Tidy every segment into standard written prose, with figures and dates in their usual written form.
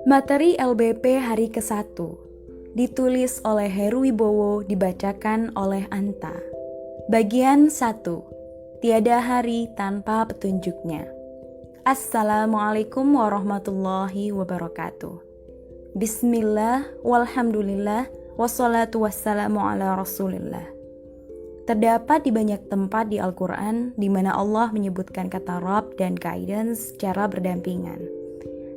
Materi LBP hari ke-1 ditulis oleh Heru Wibowo, dibacakan oleh Anta. Bagian 1. Tiada hari tanpa petunjuknya. Assalamualaikum warahmatullahi wabarakatuh. Bismillah, walhamdulillah, wassalatu wassalamu ala rasulillah. Terdapat di banyak tempat di Al-Quran di mana Allah menyebutkan kata Rabb dan guidance secara berdampingan.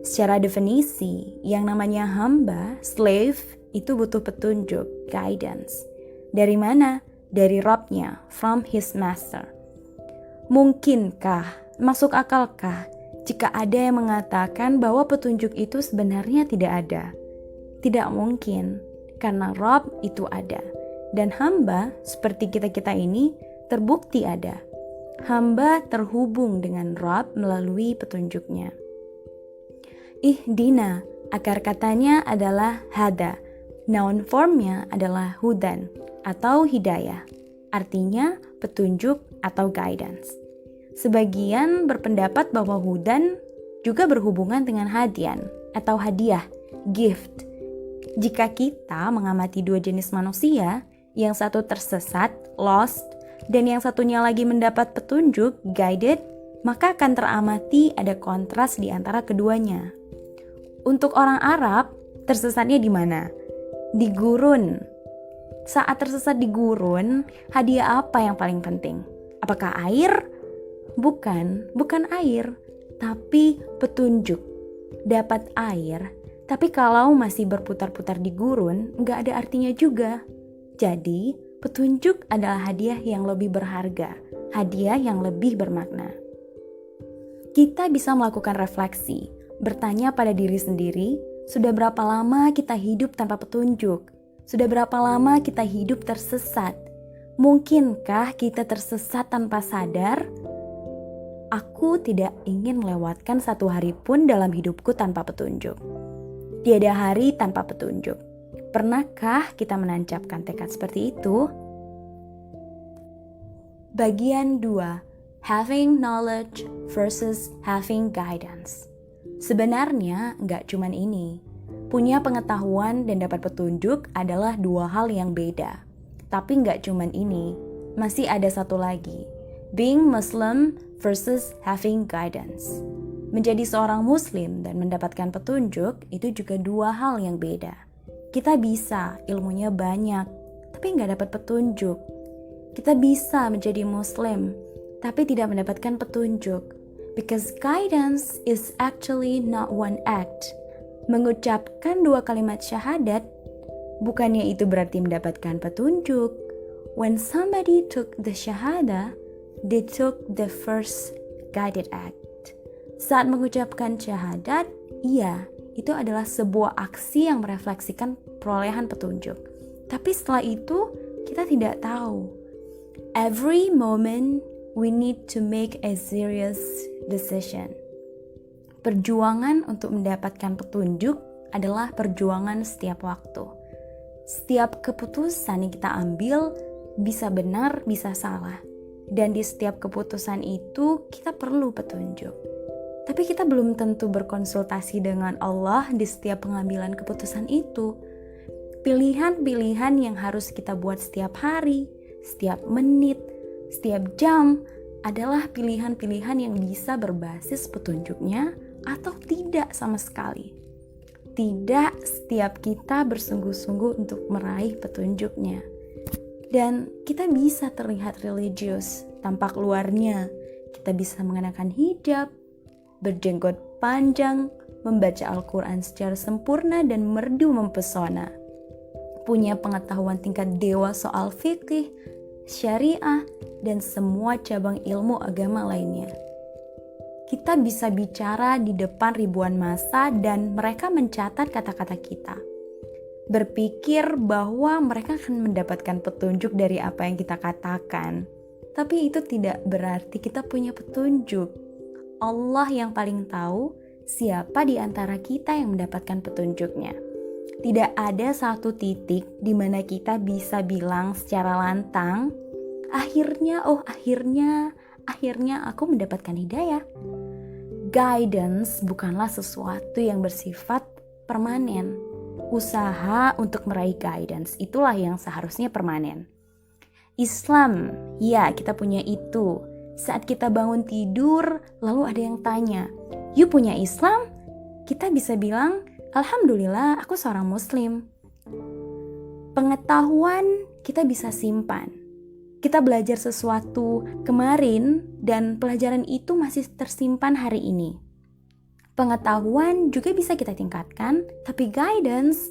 Secara definisi, yang namanya hamba, slave, itu butuh petunjuk, guidance. Dari mana? Dari Rabb-nya, from his master. Mungkinkah, masuk akalkah, jika ada yang mengatakan bahwa petunjuk itu sebenarnya tidak ada? Tidak mungkin, karena Rabb itu ada. Dan hamba, seperti kita-kita ini, terbukti ada. Hamba terhubung dengan Rabb melalui petunjuknya. Ihdina, akar katanya adalah hada. Noun formnya adalah hudan atau hidayah. Artinya petunjuk atau guidance. Sebagian berpendapat bahwa hudan juga berhubungan dengan hadian atau hadiah, gift. Jika kita mengamati dua jenis manusia, yang satu tersesat, lost, dan yang satunya lagi mendapat petunjuk, guided, maka akan teramati ada kontras di antara keduanya. Untuk orang Arab, tersesatnya di mana? Di gurun. Saat tersesat di gurun, hadiah apa yang paling penting? Apakah air? Bukan air, tapi petunjuk. Dapat air, tapi kalau masih berputar-putar di gurun, nggak ada artinya juga. Jadi, petunjuk adalah hadiah yang lebih berharga, hadiah yang lebih bermakna. Kita bisa melakukan refleksi, bertanya pada diri sendiri, sudah berapa lama kita hidup tanpa petunjuk? Sudah berapa lama kita hidup tersesat? Mungkinkah kita tersesat tanpa sadar? Aku tidak ingin melewatkan satu hari pun dalam hidupku tanpa petunjuk. Tiada hari tanpa petunjuk. Pernahkah kita menancapkan tekad seperti itu? Bagian 2. Having knowledge versus having guidance. Sebenarnya nggak cuman ini. Punya pengetahuan dan dapat petunjuk adalah dua hal yang beda. Tapi nggak cuman ini. Masih ada satu lagi. Being Muslim versus having guidance. Menjadi seorang Muslim dan mendapatkan petunjuk itu juga dua hal yang beda. Kita bisa, ilmunya banyak, tapi nggak dapat petunjuk. Kita bisa menjadi Muslim, tapi tidak mendapatkan petunjuk. Because guidance is actually not one act. Mengucapkan dua kalimat syahadat, bukannya itu berarti mendapatkan petunjuk. When somebody took the syahadah, they took the first guided act. Saat mengucapkan syahadat, iya, itu adalah sebuah aksi yang merefleksikan perolehan petunjuk. Tapi setelah itu, kita tidak tahu. Every moment, we need to make a serious decision. Perjuangan untuk mendapatkan petunjuk adalah perjuangan setiap waktu. Setiap keputusan yang kita ambil bisa benar, bisa salah. Dan di setiap keputusan itu, kita perlu petunjuk. Tapi kita belum tentu berkonsultasi dengan Allah di setiap pengambilan keputusan itu. Pilihan-pilihan yang harus kita buat setiap hari, setiap menit, setiap jam adalah pilihan-pilihan yang bisa berbasis petunjuknya atau tidak sama sekali. Tidak setiap kita bersungguh-sungguh untuk meraih petunjuknya. Dan kita bisa terlihat religius, tampak luarnya. Kita bisa mengenakan hijab, berjenggot panjang, membaca Al-Quran secara sempurna dan merdu mempesona. Punya pengetahuan tingkat dewa soal fikih, syariah, dan semua cabang ilmu agama lainnya. Kita bisa bicara di depan ribuan massa dan mereka mencatat kata-kata kita. Berpikir bahwa mereka akan mendapatkan petunjuk dari apa yang kita katakan. Tapi itu tidak berarti kita punya petunjuk. Allah yang paling tahu siapa di antara kita yang mendapatkan petunjuknya. Tidak ada satu titik di mana kita bisa bilang secara lantang, akhirnya aku mendapatkan hidayah. Guidance bukanlah sesuatu yang bersifat permanen. Usaha untuk meraih guidance itulah yang seharusnya permanen. Islam, ya kita punya itu. Saat kita bangun tidur, lalu ada yang tanya, "You punya Islam?" Kita bisa bilang, "Alhamdulillah, aku seorang Muslim." Pengetahuan kita bisa simpan. Kita belajar sesuatu kemarin dan pelajaran itu masih tersimpan hari ini. Pengetahuan juga bisa kita tingkatkan, tapi guidance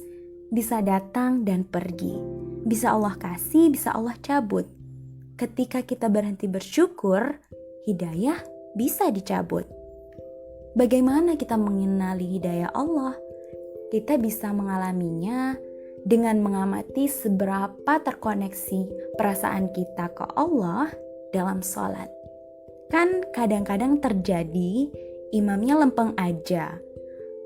bisa datang dan pergi. Bisa Allah kasih, bisa Allah cabut. Ketika kita berhenti bersyukur, hidayah bisa dicabut. Bagaimana kita mengenali hidayah Allah? Kita bisa mengalaminya dengan mengamati seberapa terkoneksi perasaan kita ke Allah dalam sholat. Kan kadang-kadang terjadi imamnya lempeng aja,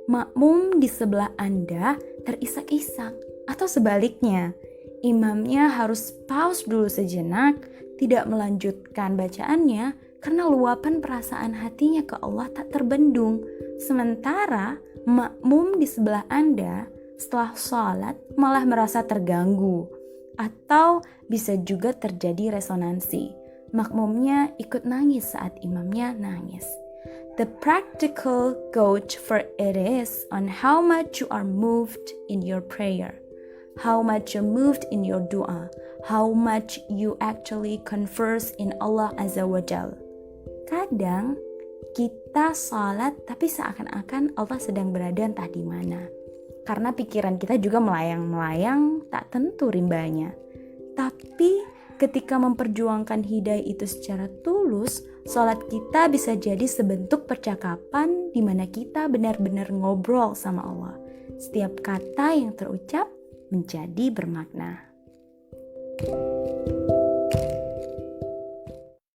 makmum di sebelah Anda terisak-isak, atau sebaliknya, imamnya harus pause dulu sejenak, tidak melanjutkan bacaannya karena luapan perasaan hatinya ke Allah tak terbendung. Sementara makmum di sebelah Anda setelah sholat malah merasa terganggu, atau bisa juga terjadi resonansi. Makmumnya ikut nangis saat imamnya nangis. The practical gauge for it is on how much you are moved in your prayer, how much you moved in your dua, how much you actually converse in Allah Azza wa Jal. Kadang kita salat tapi seakan-akan Allah sedang berada entah di mana. Karena pikiran kita juga melayang-melayang tak tentu rimbanya. Tapi ketika memperjuangkan hidayah itu secara tulus, salat kita bisa jadi sebentuk percakapan di mana kita benar-benar ngobrol sama Allah. Setiap kata yang terucap menjadi bermakna.